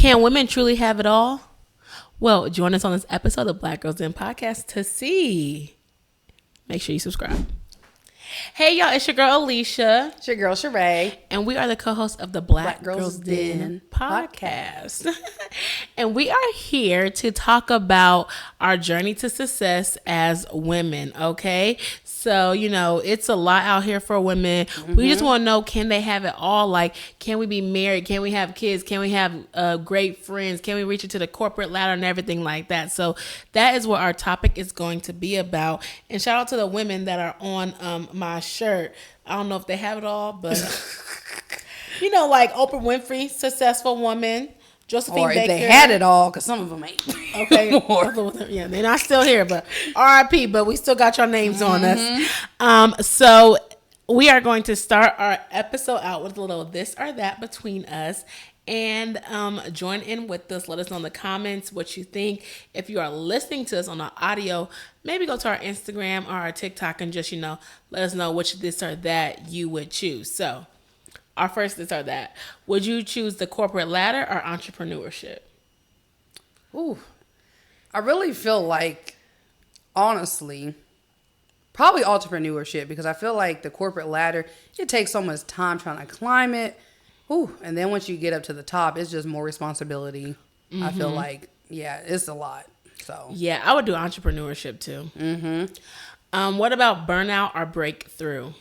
Can women truly have it all? Well, join us on this episode of Black Girls Den Podcast to see. Make sure you subscribe. Hey, y'all, it's your girl, Alieshia. It's your girl, Surea. And we are the co-hosts of the Black Girls Den Podcast. And we are here to talk about our journey to success as women, okay? So, you know, it's a lot out here for women. Mm-hmm. We just want to know, can they have it all? Like, can we be married? Can we have kids? Can we have great friends? Can we reach into the corporate ladder and everything like that? So that is what our topic is going to be about. And shout out to the women that are on my shirt. I don't know if they have it all, but you know, like Oprah Winfrey, successful woman. Josephine or Baker. If they had it all, because some of them ain't. Okay. Yeah, they're not still here, but R.I.P., but we still got your names on us. So we are going to start our episode out with a little this or that between us. And join in with us. Let us know in the comments what you think. If you are listening to us on the audio, maybe go to our Instagram or our TikTok and just, you know, let us know which this or that you would choose. So our first this or that. Would you choose the corporate ladder or entrepreneurship? Ooh. I really feel like, honestly, probably entrepreneurship, because I feel like the corporate ladder, it takes so much time trying to climb it. Ooh, and then once you get up to the top, it's just more responsibility. Mm-hmm. I feel like, yeah, it's a lot. So yeah, I would do entrepreneurship too. Mm-hmm. What about burnout or breakthrough?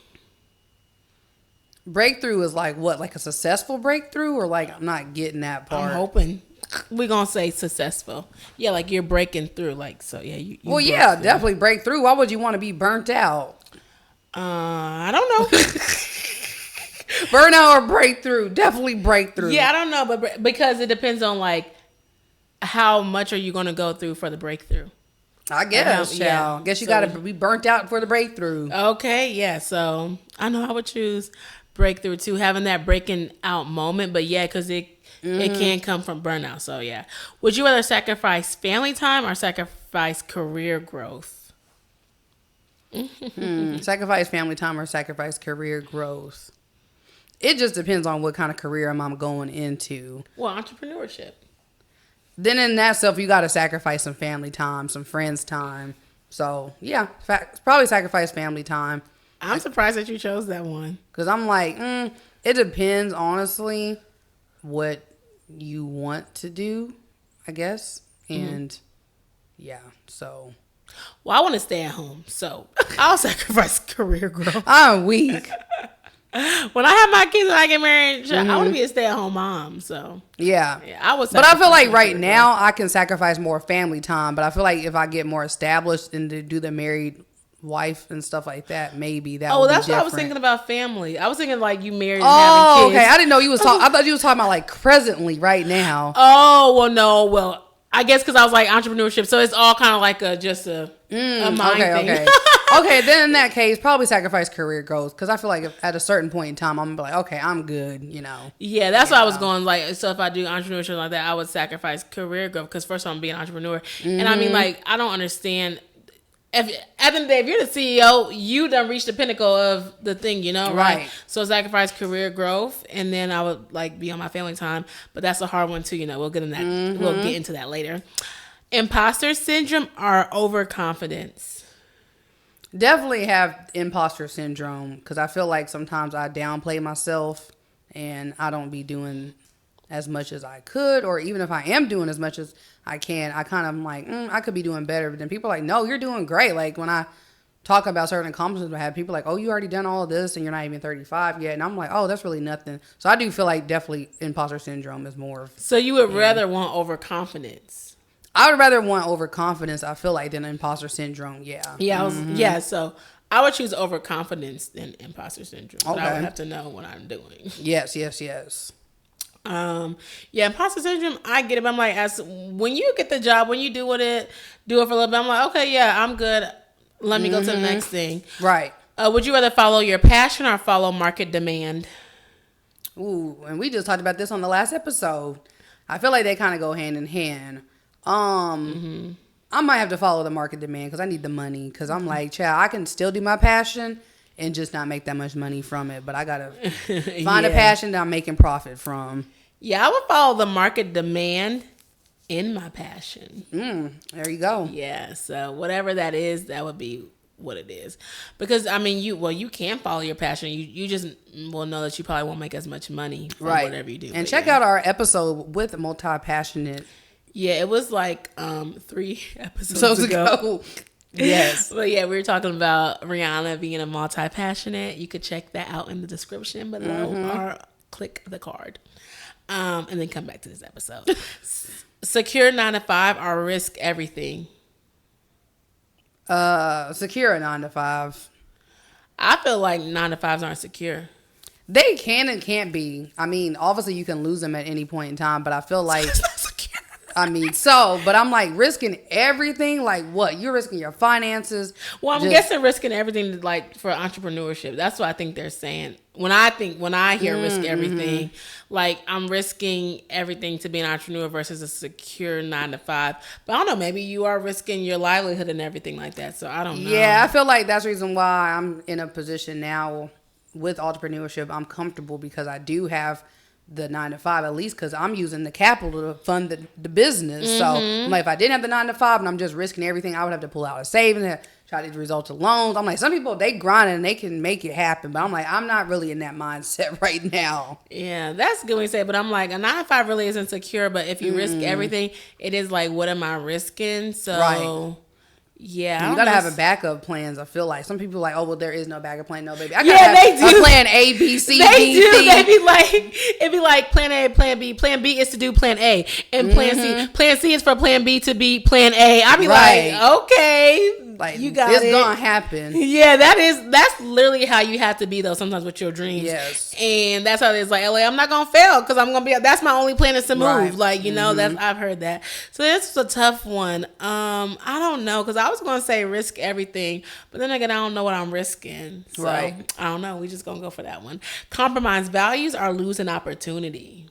Breakthrough is like what? Like a successful breakthrough, or like I'm not getting that part? I'm hoping. We're going to say successful. Yeah, like you're breaking through. Like, so yeah. You well, yeah, through. Definitely break through. Why would you want to be burnt out? I don't know. Burnout or breakthrough? Definitely breakthrough. Yeah, I don't know, but because it depends on like how much are you going to go through for the breakthrough. I guess. Yeah. I guess you got to be burnt out for the breakthrough. Okay, yeah. So I know I would choose breakthrough too, having that breaking out moment. But yeah, because it can come from burnout. So yeah, would you rather sacrifice family time or sacrifice career growth? Sacrifice family time or sacrifice career growth? It just depends on what kind of career I'm going into. Well, entrepreneurship. Then in that stuff, you got to sacrifice some family time, some friends time. So, yeah, probably sacrifice family time. I'm surprised that you chose that one. Because I'm like, it depends, honestly, what you want to do, I guess. And, yeah, so. Well, I want to stay at home, so I'll sacrifice career growth. I'm weak. When I have my kids and I get married, I want to be a stay-at-home mom. So yeah, I was. But I feel like right now I can sacrifice more family time. But I feel like if I get more established and to do the married wife and stuff like that, maybe that. Oh, that's what I was thinking about family. I was thinking like you married. And having kids. Okay. I didn't know you was talking. I thought you was talking about like presently, right now. Oh well, no, well. I guess because I was like entrepreneurship, so it's all kind of like a mind thing. Okay, then in that case, probably sacrifice career growth, because I feel like if, at a certain point in time, I'm gonna be like, okay, I'm good, you know. Yeah, that's what I was going like. So if I do entrepreneurship like that, I would sacrifice career growth because first I'm being an entrepreneur, and I mean like I don't understand. If at the end of the day, if you're the CEO, you done reached the pinnacle of the thing, you know, right? So sacrifice career growth, and then I would like be on my family time. But that's a hard one too, you know. We'll get in that. We'll get into that later. Imposter syndrome or overconfidence? Definitely have imposter syndrome, because I feel like sometimes I downplay myself and I don't be doing as much as I could, or even if I am doing as much as I can, I kind of am like, I could be doing better. But then people are like, no, you're doing great. Like when I talk about certain accomplishments I have, people are like, oh, you already done all of this and you're not even 35 yet. And I'm like, oh, that's really nothing. So I do feel like definitely imposter syndrome is more of. So you would rather want overconfidence? I would rather want overconfidence, I feel like, than imposter syndrome. Yeah. Yeah. So I would choose overconfidence than imposter syndrome. But I would have to know what I'm doing. Yes. Yeah, imposter syndrome, I get it. But I'm like, when you get the job, when you do it for a little bit, I'm like, okay, yeah, I'm good. Let me go to the next thing. Right. Would you rather follow your passion or follow market demand? Ooh, and we just talked about this on the last episode. I feel like they kind of go hand in hand. I might have to follow the market demand because I need the money. Because I'm like, child, I can still do my passion and just not make that much money from it. But I got to find a passion that I'm making profit from. Yeah, I would follow the market demand in my passion. There you go. Yeah, so whatever that is, that would be what it is. Because I mean, you can follow your passion. You just will know that you probably won't make as much money from whatever you do. And check out our episode with multi-passionate. Yeah, it was like 3 episodes ago. Yes. But yeah, we were talking about Rihanna being a multi-passionate. You could check that out in the description below or click the card. And then come back to this episode. Secure 9 to 5 or risk everything? Secure a 9 to 5. I feel like 9 to 5s aren't secure. They can and can't be. I mean, obviously you can lose them at any point in time, but I feel like but I'm like risking everything. Like what? You're risking your finances. Well, I'm guessing risking everything like for entrepreneurship. That's what I think they're saying. When I hear risk everything, like I'm risking everything to be an entrepreneur versus a secure 9 to 5. But I don't know, maybe you are risking your livelihood and everything like that. So I don't know. Yeah, I feel like that's the reason why I'm in a position now with entrepreneurship. I'm comfortable because I do have the 9 to 5, at least because I'm using the capital to fund the business. So I'm like, if I didn't have the 9 to 5 and I'm just risking everything, I would have to pull out a savings, try to result of loans. I'm like, some people, they grind and they can make it happen, but I'm like, I'm not really in that mindset right now. Yeah, that's good when you say it, but I'm like, a 9 to 5 really isn't secure, but if you risk everything, it is like, what am I risking? So yeah, you gotta have a backup plans. I feel like some people are like, oh well, there is no backup plan. No, baby, I gotta have they do. A plan A, B, C, they D, do. D. They be like, it'd be like plan A, plan B. Plan B is to do plan A, and plan C. Plan C is for plan B to be plan A. I be like, okay, like you got it's it. Gonna happen. Yeah, that's literally how you have to be though. Sometimes with your dreams, yes, and that's how it's like. LA, I'm not gonna fail because I'm gonna be. That's my only plan is to move. Right. Like that's I've heard that. So this is a tough one. I don't know because I was gonna say risk everything, but then again, I don't know what I'm risking. So I don't know. We just gonna go for that one. Compromise values or lose an opportunity.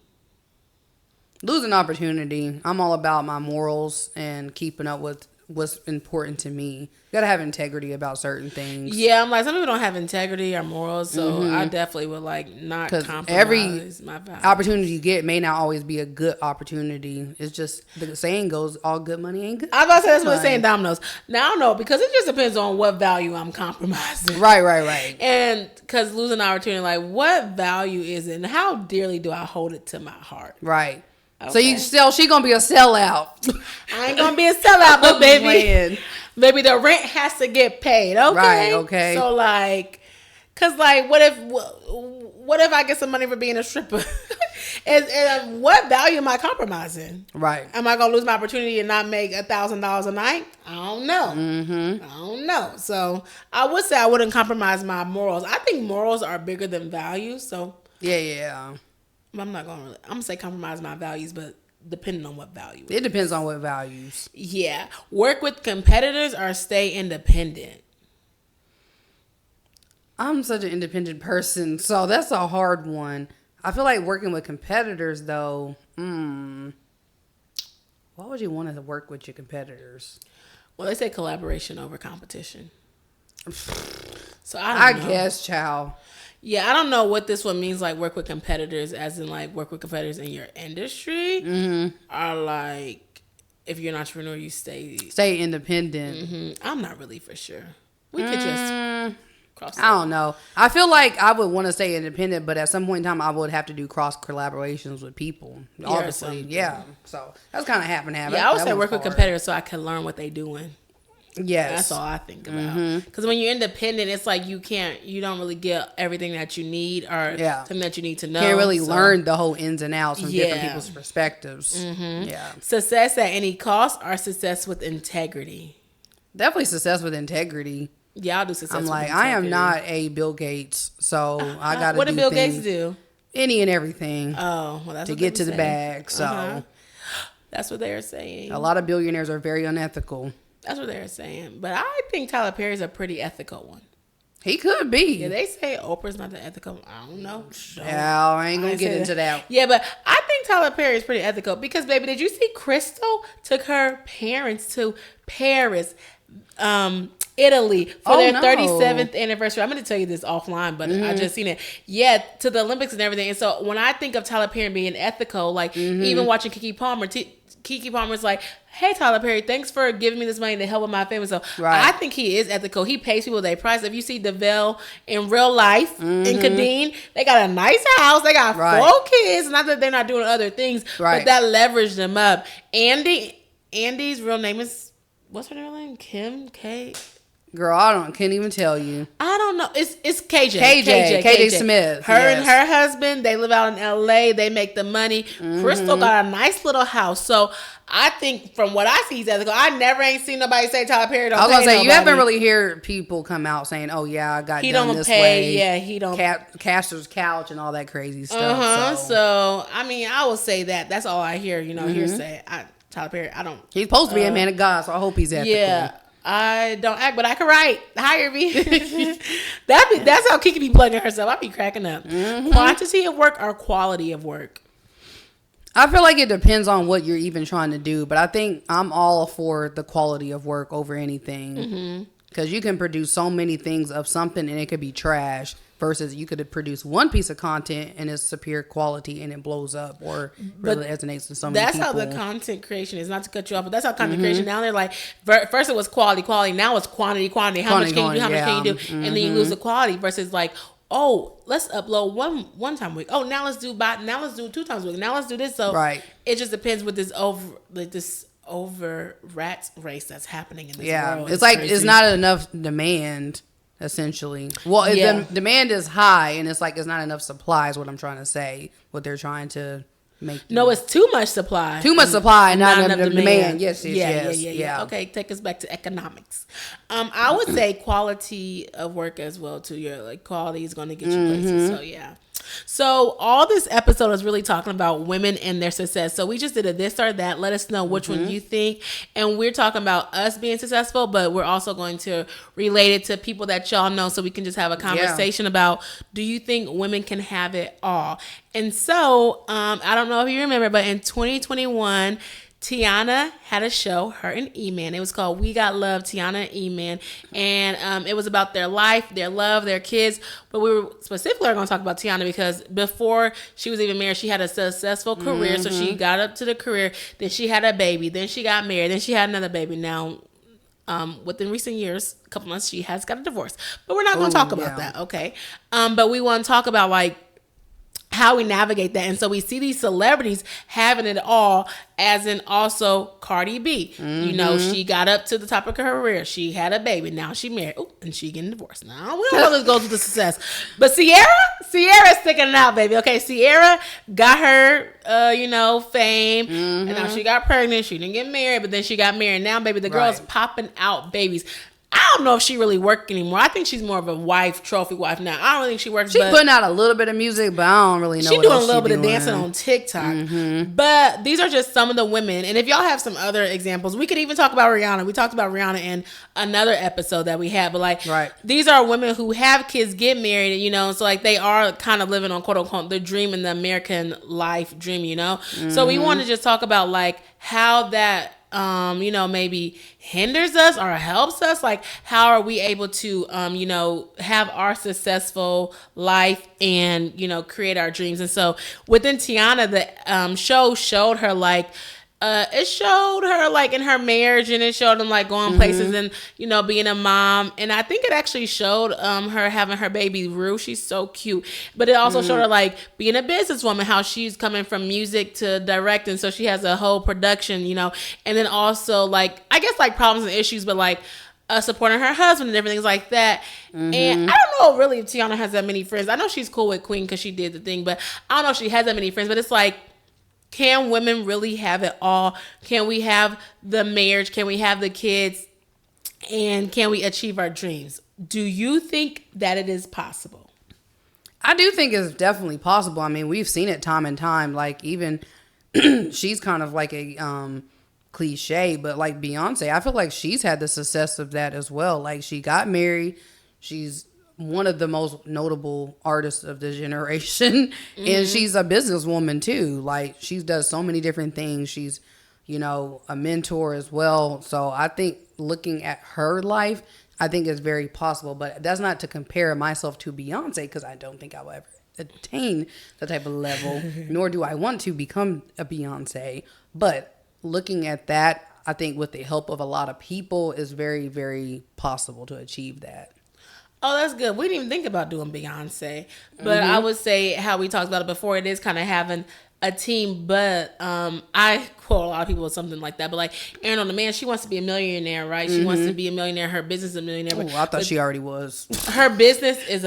Losing opportunity. I'm all about my morals and keeping up with what's important to me. You gotta have integrity about certain things. Yeah, I'm like, some people don't have integrity or morals, so I definitely would like not compromise every my values. Opportunity you get may not always be a good opportunity. It's just the saying goes, all good money ain't good. I was about to say that's what it's saying, Domino's. Now I don't know because it just depends on what value I'm compromising. Right. And because losing opportunity, like what value is it and how dearly do I hold it to my heart? Right. Okay. So she gonna be a sellout. I ain't gonna be a sellout, but baby, the rent has to get paid. Okay. Right. Okay. So like, cause like, what if I get some money for being a stripper? and what value am I compromising? Right. Am I gonna lose my opportunity and not make $1,000 a night? I don't know. I don't know. So I would say I wouldn't compromise my morals. I think morals are bigger than values. So yeah. I'm gonna say compromise my values, but depending on what value. It depends on what values. Yeah. Work with competitors or stay independent. I'm such an independent person, so that's a hard one. I feel like working with competitors though, why would you want to work with your competitors? Well, they say collaboration over competition. So I don't know. Guess, child. Yeah, I don't know what this one means, like work with competitors, as in like work with competitors in your industry, or like if you're an entrepreneur, you stay independent. I'm not really for sure. We could just cross. I don't know. I feel like I would want to stay independent, but at some point in time, I would have to do cross collaborations with people. Obviously, yeah. So that's kind of half and half. Yeah, I would say work with competitors so I can learn what they're doing. Yes. That's all I think about. Because when you're independent, it's like you don't really get everything that you need or something that you need to know. Can't really learn the whole ins and outs from different people's perspectives. Yeah. Success at any cost or success with integrity? Definitely success with integrity. Yeah, I'll do success with integrity. I am not a Bill Gates, so I got to What did Bill Gates do? Any and everything. Oh, well, that's to get to the bag. So that's what they're saying. A lot of billionaires are very unethical. That's what they're saying. But I think Tyler Perry's a pretty ethical one. He could be. Yeah, they say Oprah's not the ethical. I don't know. Yeah, I ain't gonna get into that. Yeah, but I think Tyler Perry is pretty ethical because, baby, did you see Crystal took her parents to Paris Italy for their 37th anniversary. I'm going to tell you this offline, but I just seen it. Yeah, to the Olympics and everything. And so when I think of Tyler Perry being ethical, like even watching Keke Palmer, Keke Palmer's like, hey, Tyler Perry, thanks for giving me this money to help with my family. So I think he is ethical. He pays people their price. If you see DeVille in real life in Kadeen, they got a nice house. They got 4 kids. Not that they're not doing other things, but that leveraged them up. Andy's real name is, what's her real name? Kim K. Girl, I can't even tell you. I don't know. It's KJ. KJ Smith. Her and her husband, they live out in LA. They make the money. Crystal got a nice little house. So I think from what I see, he's ethical. I never ain't seen nobody say Tyler Perry don't pay. I was gonna say, you haven't really heard people come out saying, "Oh yeah, I got done this way." Yeah, he don't Caster's couch and all that crazy stuff. So I mean, I will say that. That's all I hear. Hearsay. Tyler Perry, I don't. He's supposed to be a man of God, so I hope he's ethical. Yeah. I don't act, but I can write. Hire me. That's how Kiki be plugging herself. I be cracking up. Quantity of work or quality of work? I feel like it depends on what you're even trying to do, but I think I'm all for the quality of work over anything. Because you can produce so many things of something and it could be trash versus you could produce one piece of content and it's superior quality and it blows up or really resonates with so many people. That's how the content creation is, not to cut you off, but that's how content creation, now they're like, first it was quality, now it's quantity. How much can you do? And then you lose the quality versus like, oh, let's upload one time a week. Oh, now let's do 2 times a week. Now let's do this. So it just depends with this over rat race that's happening in this world. It's like crazy. It's not enough demand, essentially. Well, the demand is high, and it's like it's not enough supply is what I'm trying to say. What they're trying to make. No, it's too much supply. Too much supply, not enough demand. Yes. Yeah. Okay, take us back to economics. I would say quality of work as well too. Your like quality is going to get you places. So yeah. So all this episode is really talking about women and their success. So we just did a this or that. Let us know which one you think. And we're talking about us being successful, but we're also going to relate it to people that y'all know so we can just have a conversation about, do you think women can have it all? And so I don't know if you remember, but in 2021, Tiana had a show, her and E-Man. It was called We Got Love, Tiana and E-Man. And it was about their life, their love, their kids. But we were specifically going to talk about Tiana because before she was even married, she had a successful career. So she got up to the career. Then she had a baby. Then she got married. Then she had another baby. Now, within recent years, a couple months, she has got a divorce. But we're not going to talk about that, okay? But we want to talk about, like, how we navigate that. And so we see these celebrities having it all, as in also Cardi B. You know, she got up to the top of her career. She had a baby. Now she married. Ooh, and she getting divorced. Now we don't know if this goes with the success. But Sierra's sticking it out, baby. Okay, Sierra got her, fame. And now she got pregnant. She didn't get married, but then she got married. Now, baby, the girl's popping out babies. I don't know if she really works anymore. I think she's more of a trophy wife now. I don't think she works. She's putting out a little bit of music, but I don't really know. She's doing a little bit of dancing on TikTok. But these are just some of the women. And if y'all have some other examples, we could even talk about Rihanna. We talked about Rihanna in another episode that we had. But these are women who have kids, get married, so like they are kind of living on quote unquote the dream and the American life dream, So we want to just talk about like how that maybe hinders us or helps us. Like, how are we able to, have our successful life and, create our dreams? And so within Tiana, the show showed her like, it showed her like in her marriage, and it showed them like going places and, being a mom. And I think it actually showed her having her baby Rue. She's so cute. But it also showed her like being a businesswoman, how she's coming from music to directing. So she has a whole production, and then also like, I guess like problems and issues, but like supporting her husband and different things like that. And I don't know really if Tiana has that many friends. I know she's cool with Queen because she did the thing, but I don't know if she has that many friends. But it's like, can women really have it all? Can we have the marriage? Can we have the kids? And can we achieve our dreams? Do you think that it is possible? I do think it's definitely possible. I mean, we've seen it time and time. Like, even she's kind of like a cliche, but like Beyonce, I feel like she's had the success of that as well. Like, she got married. She's one of the most notable artists of the generation. And she's a businesswoman too. Like, she does so many different things. She's, a mentor as well. So I think looking at her life, I think it's very possible, but that's not to compare myself to Beyonce, because I don't think I will ever attain the type of level, nor do I want to become a Beyonce. But looking at that, I think with the help of a lot of people, is very, very possible to achieve that. Oh, that's good. We didn't even think about doing Beyonce, but I would say how we talked about it before, it is kind of having a team, but I quote a lot of people with something like that, but like Erin on the Man, she wants to be a millionaire, right? She wants to be a millionaire. Her business is a millionaire. Oh, I thought she already was. Her business is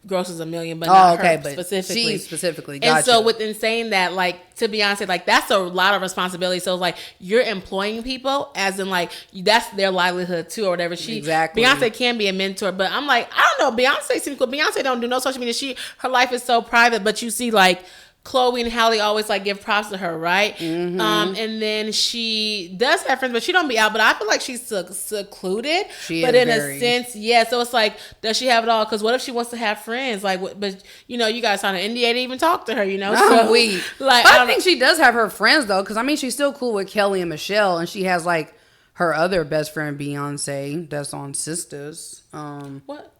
grosses $1 million, but not her but specifically. She specifically, gotcha. And so within saying that, like, to Beyonce, like, that's a lot of responsibility. So it's like, you're employing people, as in like, that's their livelihood too, or whatever. Exactly. Beyonce can be a mentor, but I'm like, I don't know, Beyonce seems cool. Beyonce don't do no social media. Her life is so private, but you see like Chloe and Halle always like give props to her, right? And then she does have friends, but she don't be out. But I feel like she's secluded. But in a sense, yeah. So it's like, does she have it all? Because what if she wants to have friends? Like, but you know, you guys signed an NDA to even talk to her. You know, so like, I think she does have her friends though, because I mean, she's still cool with Kelly and Michelle, and she has like her other best friend Beyonce that's on Sisters. What?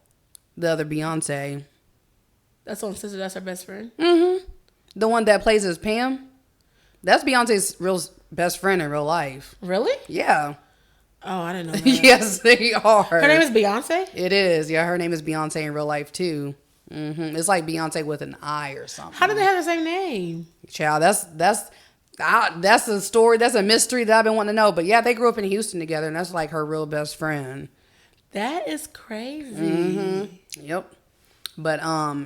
The other Beyonce. That's on Sisters. That's her best friend. The one that plays as Pam? That's Beyonce's real best friend in real life. Really? Yeah. Oh, I didn't know that. Yes, they are. Her name is Beyonce? It is. Yeah, her name is Beyonce in real life, too. It's like Beyonce with an I or something. How do they have the same name? Child, that's a story. That's a mystery that I've been wanting to know. But yeah, they grew up in Houston together, and that's like her real best friend. That is crazy. Yep. But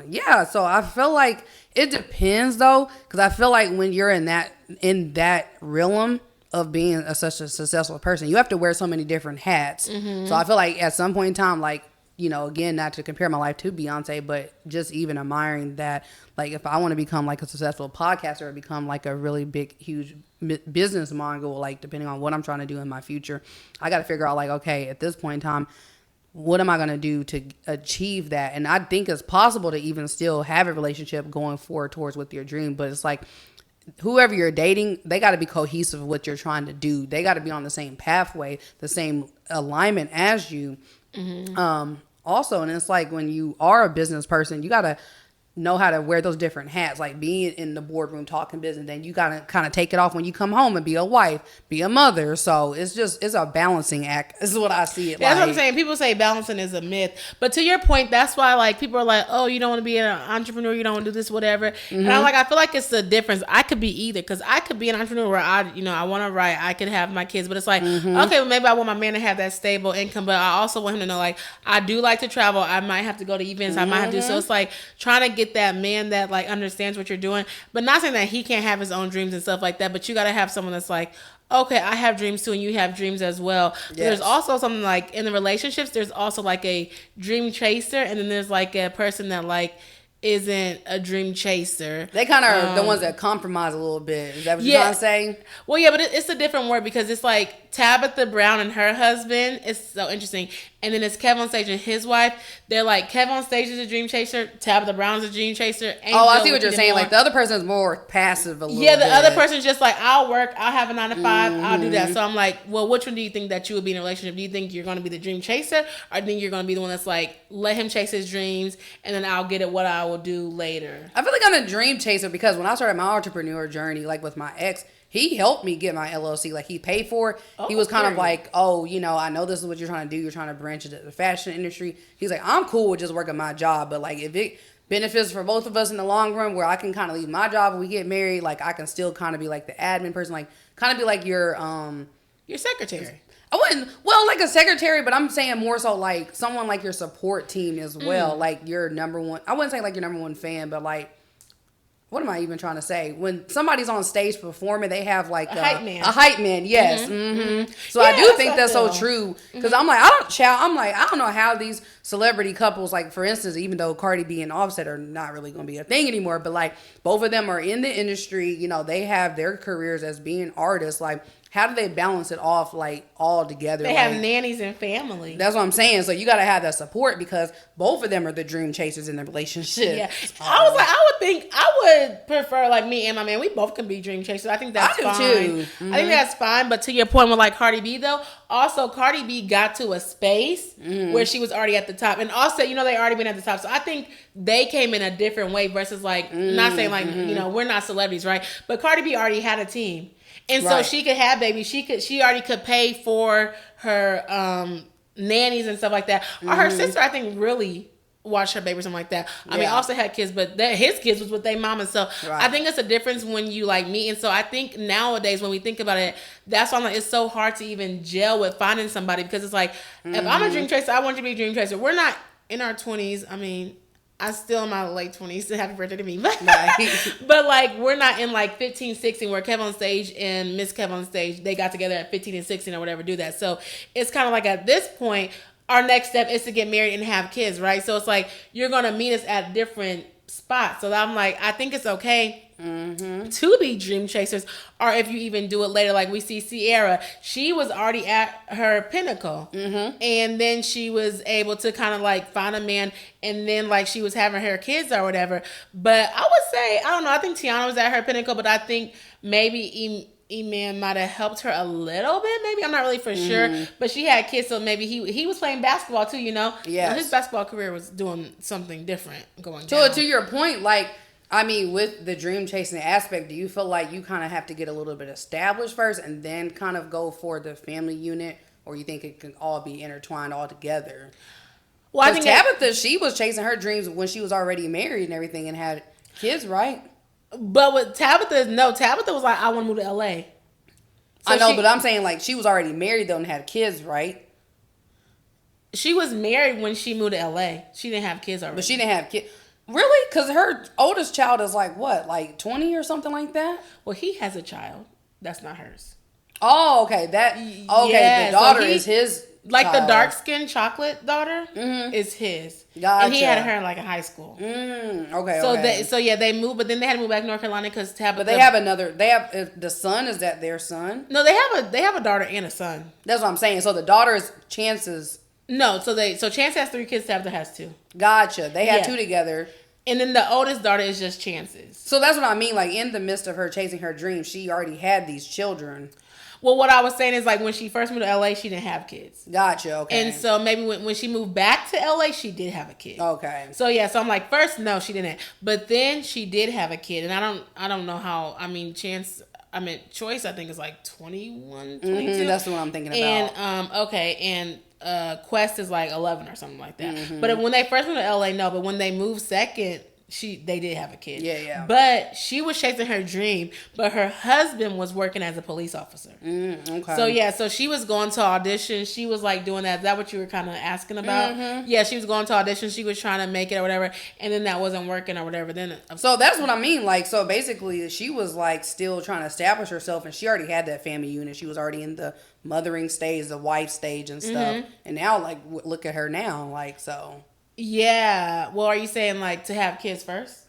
yeah, so I feel like it depends though, because I feel like when you're in that realm of being such a successful person, you have to wear so many different hats. So I feel like at some point in time, like, you know, again, not to compare my life to Beyonce, but just even admiring that, like, if I want to become like a successful podcaster or become like a really big, huge business mogul, like depending on what I'm trying to do in my future, I got to figure out like, okay, at this point in time, what am I going to do to achieve that? And I think it's possible to even still have a relationship going forward towards with your dream. But it's like, whoever you're dating, they got to be cohesive with what you're trying to do. They got to be on the same pathway, the same alignment as you. Also, and it's like when you are a business person, you got to know how to wear those different hats, like being in the boardroom talking business, then you gotta kind of take it off when you come home and be a wife, be a mother. So it's a balancing act, is what I see it. That's like. What I'm saying. People say balancing is a myth, but to your point, that's why like people are like, oh, you don't want to be an entrepreneur, you don't want to do this, whatever. And I feel like it's the difference. I could be either, because I could be an entrepreneur where I want to write, I could have my kids, but it's like, okay, well, maybe I want my man to have that stable income, but I also want him to know, like, I do like to travel. I might have to go to events. I might have to. So it's like trying to get that man that like understands what you're doing, but not saying that he can't have his own dreams and stuff like that, but you got to have someone that's like, okay, I have dreams too, and you have dreams as well. Yes. There's also something like in the relationships, there's also like a dream chaser, and then there's like a person that like isn't a dream chaser. They kind of are the ones that compromise a little bit. Is that what you're trying to say? Well, yeah, but it's a different word, because it's like Tabitha Brown and her husband. It's so interesting. And then it's Kev on Stage and his wife. They're like, Kev on Stage is a dream chaser. Tabitha Brown's a dream chaser. Angel, I see what you're saying. Like the other person is more passive a little bit. Yeah, the other person's just like, I'll work. I'll have a 9 to 5. I'll do that. So I'm like, well, which one do you think that you would be in a relationship? Do you think you're going to be the dream chaser? Or do you think you're going to be the one that's like, let him chase his dreams and then I'll get it what I will do later? I feel like I'm a dream chaser, because when I started my entrepreneur journey, like with my ex, he helped me get my LLC. Like, he paid for it. He was kind of like, oh, you know, I know this is what you're trying to do. You're trying to branch into the fashion industry. He's like, I'm cool with just working my job. But, like, if it benefits for both of us in the long run, where I can kind of leave my job when we get married, like, I can still kind of be, like, the admin person. Like, kind of be, like, your secretary. I wouldn't, well, like a secretary, but I'm saying more so, like, someone like your support team as well. Like, your number one, I wouldn't say, like, your number one fan, but, like, what am I even trying to say? When somebody's on stage performing, they have like a hype man. A hype man, yes. So yeah, I do think that's so true, because I'm like, I don't know how these celebrity couples, like for instance, even though Cardi B and Offset are not really going to be a thing anymore, but like both of them are in the industry. You know, they have their careers as being artists. Like, how do they balance it off, like, all together? They like, have nannies and family. That's what I'm saying. So you got to have that support, because both of them are the dream chasers in the relationship. Yeah. I was like, I would would prefer, like, me and my man, we both can be dream chasers. I think that's fine. Too. Mm-hmm. I think that's fine. But to your point with, like, Cardi B, though, also Cardi B got to a space where she was already at the top. And also, you know, they already been at the top. So I think they came in a different way versus, like, not saying, like, you know, we're not celebrities, right? But Cardi B already had a team. And so she could have babies. She already could pay for her nannies and stuff like that. Or her sister, I think, really watch her baby or something like that. I mean, also had kids, but his kids was with their mama. So I think it's a difference when you, like, meet. And so I think nowadays when we think about it, that's why I'm like, it's so hard to even gel with finding somebody, because it's like, if I'm a dream chaser, I want you to be a dream chaser. We're not in our 20s. I mean, I'm still in my late 20s. So happy birthday to me. But, but like, we're not in like 15, 16 where Kev on Stage and Miss Kev on Stage, they got together at 15 and 16 or whatever, do that. So it's kind of like at this point, our next step is to get married and have kids, right? So it's like, you're going to meet us at different spots. So I'm like, I think it's okay to be dream chasers, or if you even do it later, like we see Sierra, she was already at her pinnacle, and then she was able to kind of like find a man, and then like she was having her kids or whatever. But I would say, I don't know, I think Tiana was at her pinnacle, but I think maybe E-Man might have helped her a little bit, maybe. I'm not really for sure. But she had kids, so maybe he was playing basketball too, you know? Yeah. His basketball career was doing something different going down. To your point, like, I mean, with the dream chasing aspect, do you feel like you kind of have to get a little bit established first and then kind of go for the family unit? Or you think it can all be intertwined all together? Well, I think Tabitha, she was chasing her dreams when she was already married and everything and had kids, right? But with Tabitha, no, Tabitha was like, I want to move to LA. So I know, but I'm saying, like, she was already married though and had kids, right? She was married when she moved to LA. She didn't have kids already. But she didn't have kids. Really? Because her oldest child is like, what, like 20 or something like that? Well, he has a child. That's not hers. Oh, okay. The daughter is his like child. The dark-skinned chocolate daughter is his. Gotcha. And he had her in like a high school. Okay. So they moved, but then they had to move back to North Carolina because Tabitha. But they have another. They have the son. Is that their son? No, they have a daughter and a son. That's what I'm saying. So the daughter's chances. No, so Chance has 3 kids. Tabitha has 2. Gotcha. They have 2 together. And then the oldest daughter is just Chance's. So that's what I mean. Like, in the midst of her chasing her dreams, she already had these children. Well, what I was saying is, like, when she first moved to LA, she didn't have kids. Gotcha, okay. And so maybe when she moved back to LA, she did have a kid. Okay. So yeah, so I'm like, first, no, she didn't. But then she did have a kid. And I don't know how, I mean, Choice, I think, is like 21, 22. That's the one I'm thinking about. And, Quest is like 11 or something like that. But when they first moved to LA, no. But when they moved second, they did have a kid. Yeah. But she was chasing her dream, but her husband was working as a police officer. Okay. So she was going to auditions. She was like doing that. Is that what you were kind of asking about? Yeah, she was going to auditions. She was trying to make it or whatever, and then that wasn't working or whatever. Then so that's what I mean. Like, so basically, she was like still trying to establish herself, and she already had that family unit. She was already in the mothering stage, the wife stage, and stuff. And now, like, look at her now. Like, so. Yeah. Well, are you saying like to have kids first?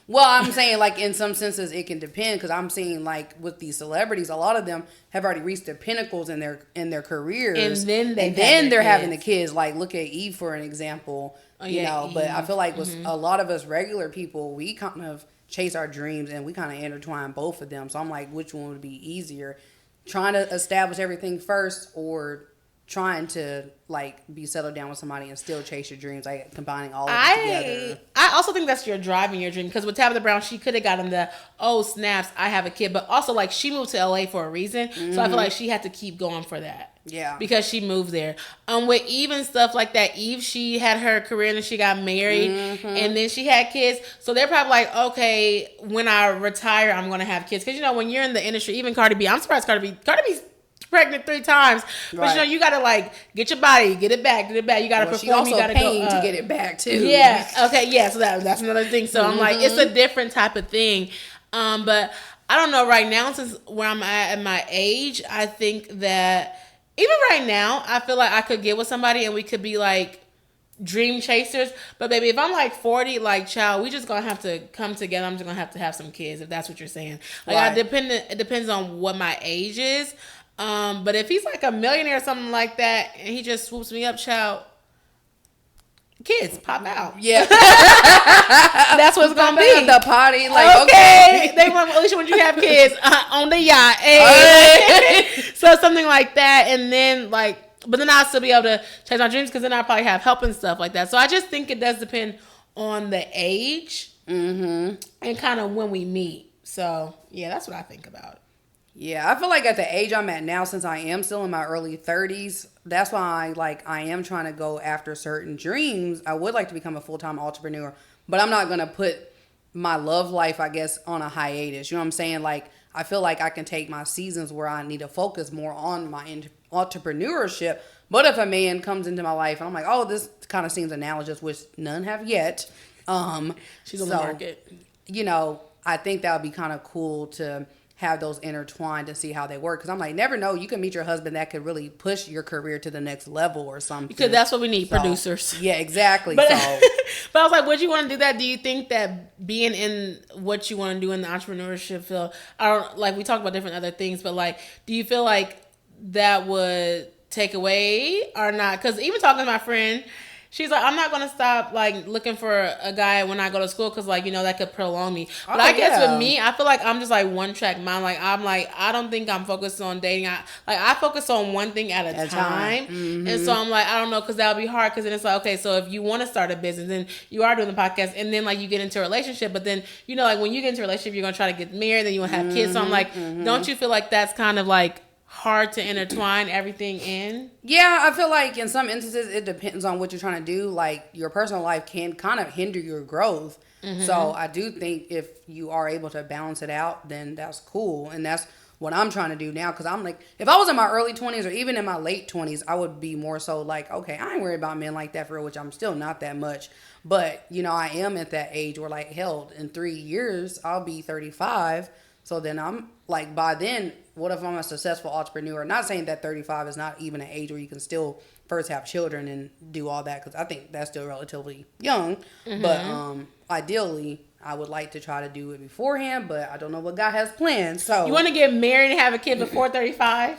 Well, I'm saying like in some senses it can depend, because I'm seeing like with these celebrities, a lot of them have already reached their pinnacles in their careers, and then they're having the kids. Like, look at Eve for an example, you know. Eve. But I feel like with a lot of us regular people, we kind of chase our dreams and we kind of intertwine both of them. So I'm like, which one would be easier, trying to establish everything first, or trying to like be settled down with somebody and still chase your dreams, like combining all of it together? I also think that's your driving your dream, because with Tabitha Brown, she could have gotten the, oh snaps, I have a kid, but also like she moved to LA for a reason, so I feel like she had to keep going for that. Yeah, because she moved there. With Eve and stuff like that, Eve, she had her career and then she got married and then she had kids. So they're probably like, okay, when I retire, I'm gonna have kids. Because you know, when you're in the industry, even Cardi B, I'm surprised Cardi B's pregnant 3 times, but you know, you gotta like get your body, get it back. You gotta perform. She also you gotta paying to get it back too. Yeah. Okay. Yeah. So that's another thing. So I'm like, it's a different type of thing. But I don't know. Right now, since where I'm at my age, I think that even right now, I feel like I could get with somebody and we could be like dream chasers. But baby, if I'm like 40, like, child, we just gonna have to come together. I'm just gonna have to have some kids, if that's what you're saying. Like, it depends on what my age is. But if he's like a millionaire or something like that and he just swoops me up, child, kids pop out. Yeah. That's what's going to be. The party. Like, okay. They want, Alieshia, when you have kids on the yacht. Hey. So something like that. And then like, but then I'll still be able to chase my dreams because then I'll probably have help and stuff like that. So I just think it does depend on the age and kind of when we meet. So yeah, that's what I think about. Yeah, I feel like at the age I'm at now, since I am still in my early 30s, that's why I am trying to go after certain dreams. I would like to become a full-time entrepreneur, but I'm not going to put my love life, I guess, on a hiatus. You know what I'm saying? Like, I feel like I can take my seasons where I need to focus more on my entrepreneurship. But if a man comes into my life and I'm like, oh, this kind of seems analogous, which none have yet. She's on the market. You know, I think that would be kind of cool to have those intertwined and see how they work. Because I'm like, never know, you can meet your husband that could really push your career to the next level or something. Because that's what we need, producers. Yeah, exactly. But, but I was like, would you want to do that? Do you think that being in what you want to do in the entrepreneurship field, like we talked about different other things, but like, do you feel like that would take away or not? Because even talking to my friend, she's like, I'm not going to stop, like, looking for a guy when I go to school because, like, you know, that could prolong me. But I guess with me, I feel like I'm just, like, one-track mind. Like, I don't think I'm focused on dating. I focus on one thing at a time. And so I'm like, I don't know, because that would be hard. Because then it's like, okay, so if you want to start a business and you are doing the podcast and then, like, you get into a relationship. But then, you know, like, when you get into a relationship, you're going to try to get married. Then you want to have kids. So I'm like, don't you feel like that's kind of, like, hard to intertwine everything in? Yeah, I feel like in some instances it depends on what you're trying to do. Like your personal life can kind of hinder your growth. So I do think if you are able to balance it out, then that's cool. And that's what I'm trying to do now. Because I'm like, if I was in my early 20s or even in my late 20s, I would be more so like, okay, I ain't worried about men like that for real, which I'm still not that much. But, you know, I am at that age where like, hell, in 3 years, I'll be 35. So then I'm like, by then, what if I'm a successful entrepreneur? Not saying that 35 is not even an age where you can still first have children and do all that, because I think that's still relatively young. But ideally, I would like to try to do it beforehand, but I don't know what God has planned. So you want to get married and have a kid before 35?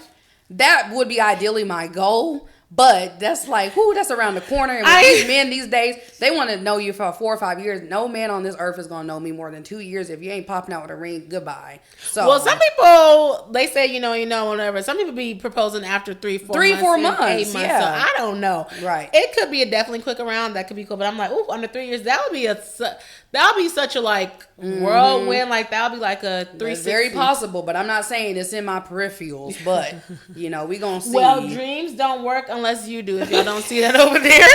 That would be ideally my goal. But that's like, that's around the corner. And with these men these days, they want to know you for 4 or 5 years. No man on this earth is going to know me more than 2 years. If you ain't popping out with a ring, goodbye. So, well, some people, they say, you know, whatever. Some people be proposing after 3, 4 months. 4 months. 8 months. Yeah. So I don't know. Right. It could be a definitely quick around. That could be cool. But I'm like, under 3 years, that would be such a like whirlwind. Like that would be like a 360. It's very possible, but I'm not saying it's in my peripherals. But, you know, we going to see. Well, dreams don't work unless you do. If y'all don't see that over there.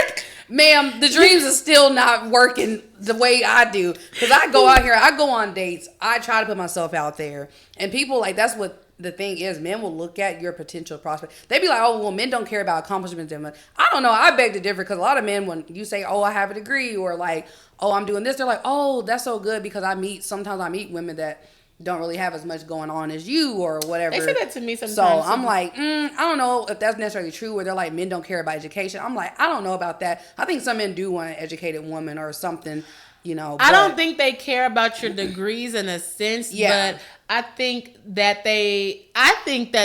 Ma'am, the dreams are still not working the way I do. Because I go out here, I go on dates, I try to put myself out there. And people, like, that's what the thing is. Men will look at your potential prospect. They be like, oh, well, men don't care about accomplishments. I don't know. I beg to differ, because a lot of men, when you say, oh, I have a degree, or like, oh, I'm doing this, they're like, oh, that's so good, because sometimes I meet women that don't really have as much going on as you or whatever. They say that to me sometimes. So I'm like, I don't know if that's necessarily true, where they're like, men don't care about education. I'm like, I don't know about that. I think some men do want an educated woman or something, you know. I don't think they care about your degrees in a sense, but I think that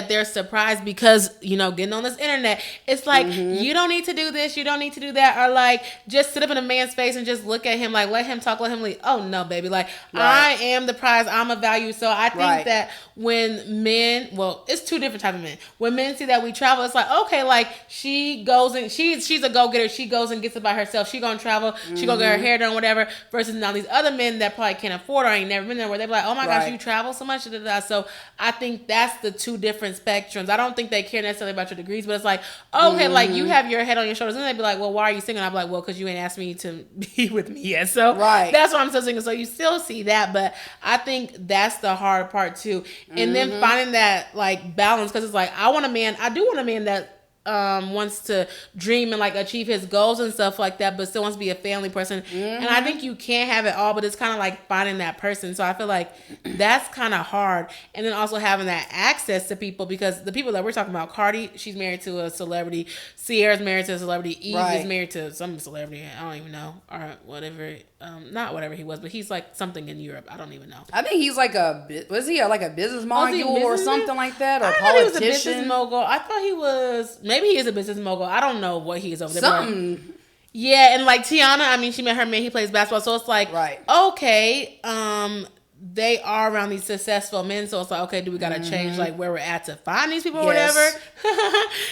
they're surprised because, you know, getting on this internet, it's like, you don't need to do this, you don't need to do that, or like, just sit up in a man's face and just look at him, like, let him talk, let him lead. Oh, no, baby. Like, I am the prize, I'm a value. So I think that when men, well, it's two different type of men. When men see that we travel, it's like, okay, like, she goes and she's a go-getter. She goes and gets it by herself. She gonna travel. She gonna get her hair done, whatever. Versus now these other men that probably can't afford or ain't never been there, where they be like, oh my gosh, you travel so much. So I think that's the two different spectrums. I don't think they care necessarily about your degrees, but it's like, okay, like, you have your head on your shoulders, and they'd be like, well, why are you singing? I'd be like, well, because you ain't asked me to be with me yet. So that's why I'm still singing. So you still see that, but I think that's the hard part too. And then finding that like balance, because it's like, I do want a man that wants to dream and like achieve his goals and stuff like that, but still wants to be a family person. And I think you can't have it all, but it's kind of like finding that person. So I feel like that's kind of hard. And then also having that access to people, because the people that we're talking about, Cardi, she's married to a celebrity. Sierra's married to a celebrity. Eve is married to some celebrity. I don't even know, or whatever. Not whatever he was, but he's like something in Europe. I don't even know. I think he's like was he like a business mogul or something like that, or I politician? He was a business mogul. I thought he was. Maybe he is a business mogul. I don't know what he is over there. Something. Yeah, and like Tiana, I mean, she met her man, he plays basketball, so it's like, right. Okay, they are around these successful men, so it's like, okay, do we gotta change like where we're at to find these people or whatever?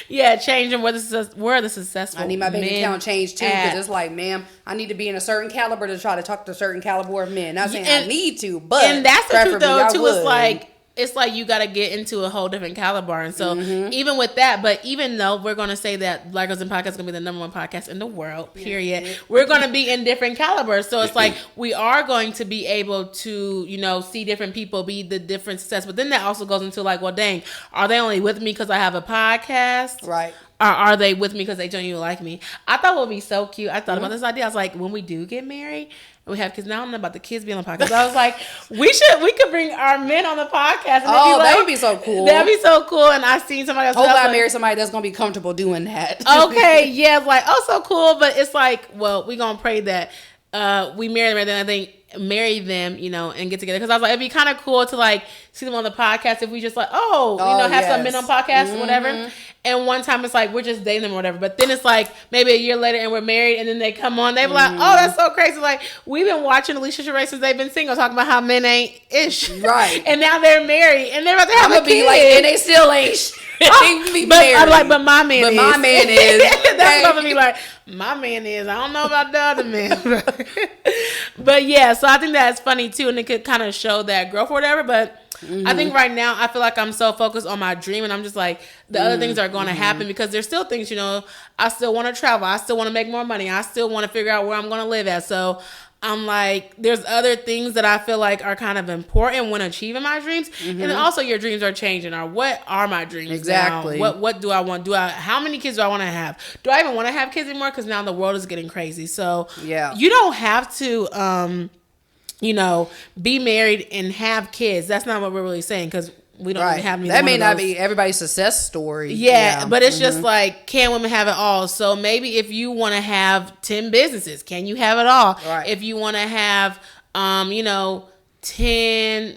Yeah, change them where the successful. I need my bank account changed too, because it's like, ma'am, I need to be in a certain caliber to try to talk to a certain caliber of men. Not saying I need to, but and that's the truth though too. Would. It's like you got to get into a whole different caliber. And so even with that, but even though we're going to say that Black Girls in Podcast is going to be the #1 podcast in the world, period, we're going to be in different calibers. So it's like we are going to be able to, you know, see different people, be the different success. But then that also goes into like, well, dang, are they only with me because I have a podcast? Right. Or are they with me because they genuinely like me? I thought it would be so cute. I thought about this idea. I was like, when we do get married, and we have kids. Now I don't know about the kids being on the podcast. I was like, we could bring our men on the podcast. And that would be so cool. That'd be so cool. And I seen somebody else. Hopefully I marry somebody that's gonna be comfortable doing that. Okay, yeah, it's like, oh, so cool. But it's like, well, we gonna pray that we marry them, and then I think marry them, you know, and get together. Because I was like, it'd be kind of cool to like see them on the podcast if we just like, have some men on podcasts or whatever. And one time it's like we're just dating them or whatever. But then it's like maybe a year later and we're married, and then they come on, they be like, oh, that's so crazy. Like we've been watching Alieshia and Surea since they've been single, talking about how men ain't ish, right? And now they're married and they're about to have a kid. Be like, and they still ain't. I'm like, but my man is. My man is. That's what I'm be like. My man is. I don't know about the other man. But yeah, so I think that's funny too, and it could kind of show that growth or whatever. But I think right now I feel like I'm so focused on my dream, and I'm just like, the other things are going to happen, because there's still things, you know, I still want to travel, I still want to make more money, I still want to figure out where I'm going to live at. So I'm like, there's other things that I feel like are kind of important when achieving my dreams. And then also your dreams are changing. Or what are my dreams exactly now? What do I want? How many kids do I want to have? Do I even want to have kids anymore? Because now the world is getting crazy. So yeah, you don't have to you know, be married and have kids. That's not what we're really saying, because we don't really have any. That may not be everybody's success story. Yeah, but it's just like, can women have it all? So maybe if you want to have 10 businesses, can you have it all? Right. If you want to have, you know, 10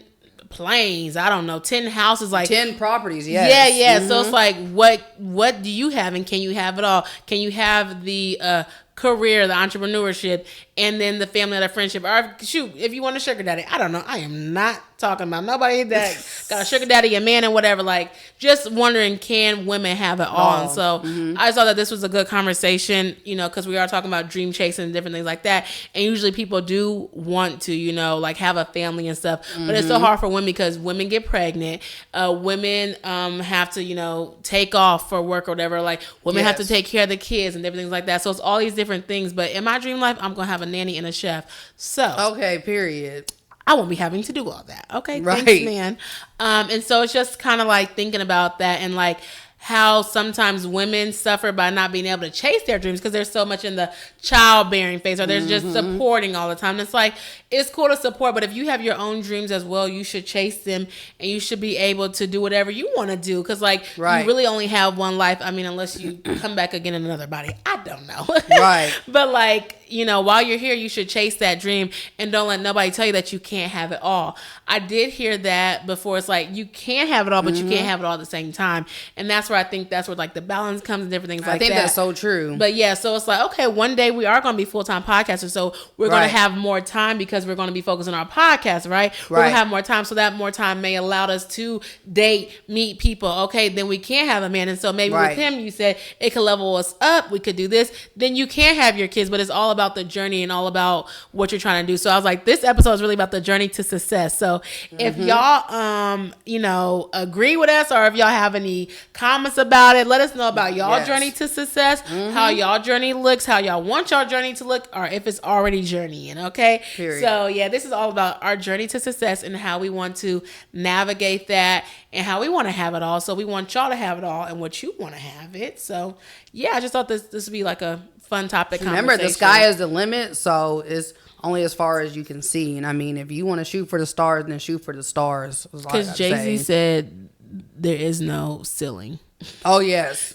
planes, I don't know, 10 houses, like 10 properties. Yes. Yeah. So it's like, what do you have, and can you have it all? Can you have the career, the entrepreneurship, and then the family, the friendship? Or shoot, if you want a sugar daddy, I don't know. I am not talking about nobody that got a sugar daddy, a man, and whatever. Like, just wondering, can women have it all? And so I thought that this was a good conversation, you know, because we are talking about dream chasing and different things like that. And usually people do want to, you know, like have a family and stuff, but it's so hard for women because women get pregnant. Women have to, you know, take off for work or whatever. Like women have to take care of the kids and different things like that. So it's all these different things. But in my dream life, I'm going to have a nanny and a chef. So okay, period. I won't be having to do all that. Okay, right. Thanks, man. And so it's just kind of like thinking about that, and like how sometimes women suffer by not being able to chase their dreams because they're so much in the childbearing phase, or they're just supporting all the time. And it's like, it's cool to support, but if you have your own dreams as well, you should chase them, and you should be able to do whatever you want to do, because like you really only have one life. I mean, unless you come back again in another body, I don't know. Right. But like, you know, while you're here, you should chase that dream, and don't let nobody tell you that you can't have it all. I did hear that before. It's like, you can have it all, but you can't have it all at the same time. And that's where I think that's where like the balance comes and different things like that. I think that's so true. But yeah, so it's like, okay, one day we are going to be full-time podcasters. So we're going to have more time because we're going to be focused on our podcast, right? We're going to have more time. So that more time may allow us to date, meet people. Okay, then we can have a man. And so maybe with him, you said it could level us up. We could do this. Then you can have your kids, but it's all about the journey and all about what you're trying to do. So I was like, this episode is really about the journey to success. So if y'all, you know, agree with us, or if y'all have any comments about it, let us know about y'all journey to success, how y'all journey looks, how y'all want y'all journey to look, or if it's already journeying. Okay. Period. So yeah, this is all about our journey to success and how we want to navigate that and how we want to have it all. So we want y'all to have it all and what you want to have it. So yeah, I just thought this would be like a fun topic. Remember, the sky is the limit, so it's only as far as you can see. And I mean, if you want to shoot for the stars, then shoot for the stars. Because Jay-Z said there is no ceiling. Oh, yes.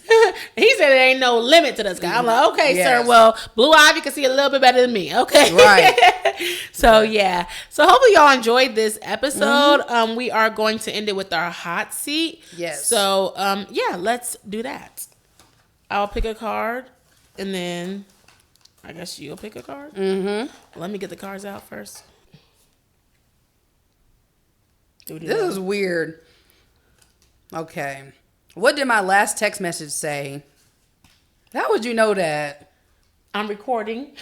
He said there ain't no limit to the sky. I'm like, okay, sir. Well, Blue Ivy can see a little bit better than me. Okay. Right. So, yeah. So, hopefully y'all enjoyed this episode. We are going to end it with our hot seat. Yes. So, yeah, let's do that. I'll pick a card and then I guess you'll pick a card. Mm-hmm. Let me get the cards out first. This is weird. Okay. What did my last text message say? How would you know that? I'm recording.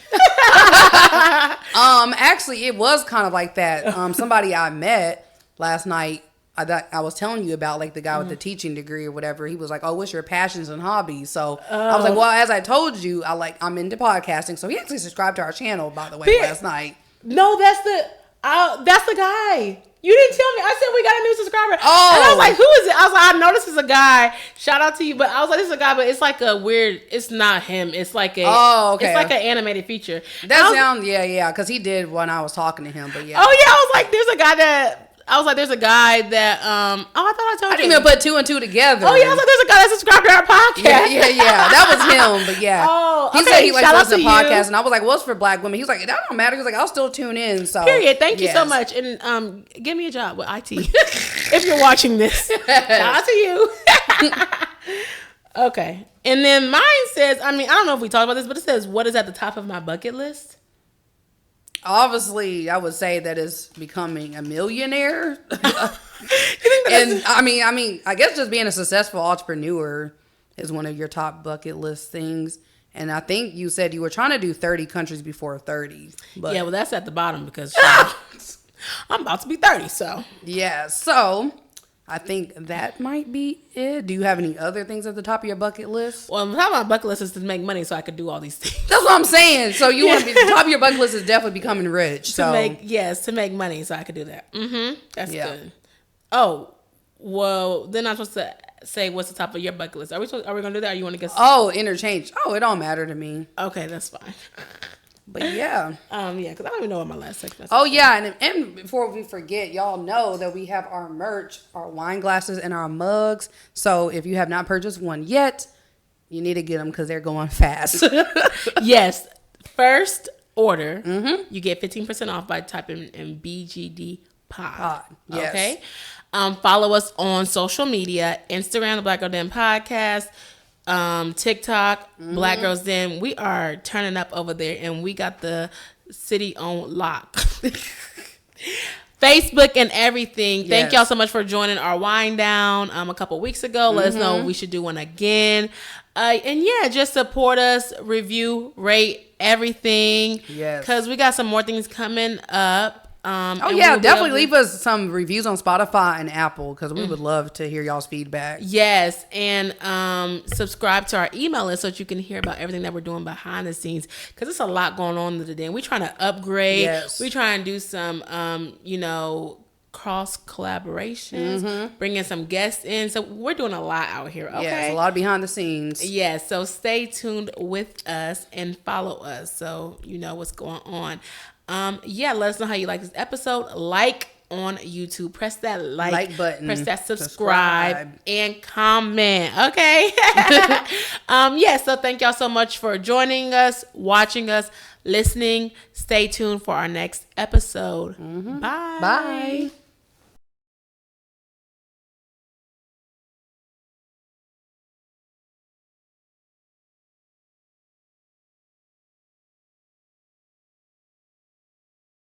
Actually, it was kind of like that. Somebody I met last night, I was telling you about, like the guy with the teaching degree or whatever. He was like, "Oh, what's your passions and hobbies?" So I was like, "Well, as I told you, I'm into podcasting." So he actually subscribed to our channel, by the way, last night. No, that's the guy. You didn't tell me. I said we got a new subscriber. Oh. And I was like, who is it? I was like, I know this is a guy. Shout out to you. But I was like, this is a guy, but it's like a weird, it's not him. It's like a, it's like an animated feature. That sounds, yeah. Because he did when I was talking to him, but yeah. Oh, yeah. I was like, there's a guy that, I thought I thought I told you. I didn't even put two and two together. Oh, yeah. I was like, there's a guy that subscribed to our podcast. Yeah. That was him, but yeah. Oh, he said he likes to listen to podcasts, and I was like, what's for black women? He was like, that don't matter. He was like, I'll still tune in. So period. Thank you so much. And give me a job with IT if you're watching this. Shout out to you. Okay. And then mine says, I don't know if we talked about this, but it says, what is at the top of my bucket list? Obviously, I would say that is becoming a millionaire. And I guess just being a successful entrepreneur is one of your top bucket list things. And I think you said you were trying to do 30 countries before 30. But yeah, well, that's at the bottom because I'm about to be 30, so. Yeah, so I think that might be it. Do you have any other things at the top of your bucket list? Well, the top of my bucket list is to make money so I could do all these things. That's what I'm saying. So you want to be, the top of your bucket list is definitely becoming rich. To make money so I could do that. That's good. Oh, well, then I'm supposed to say what's the top of your bucket list. Are we going to do that or you want to guess? Oh, interchange. Oh, it don't matter to me. Okay, that's fine. But yeah. Because I don't even know what my last text message. Oh yeah, and before we forget, y'all know that we have our merch, our wine glasses, and our mugs. So if you have not purchased one yet, you need to get them because they're going fast. Yes, first order, you get 15% off by typing in BGDPOD. Yes. Okay. Follow us on social media: Instagram, the Black Girl Den Podcast. TikTok, Black Girls Den. We are turning up over there, and we got the city on lock. Facebook and everything. Yes. Thank y'all so much for joining our wind down a couple weeks ago. Let us know if we should do one again. And yeah, just support us, review, rate everything. Yes. Because we got some more things coming up. Definitely leave us some reviews on Spotify and Apple because we would love to hear y'all's feedback. Yes, and subscribe to our email list so that you can hear about everything that we're doing behind the scenes because it's a lot going on today. We're trying to upgrade. Yes. We're trying to do some, cross collaborations, bringing some guests in. So we're doing a lot out here. Okay, yes, a lot behind the scenes. Yes, so stay tuned with us and follow us so you know what's going on. Let us know how you like this episode. Like on YouTube. Press that like button. Press that subscribe. And comment. Okay? So thank y'all so much for joining us, watching us, listening. Stay tuned for our next episode. Bye. Bye.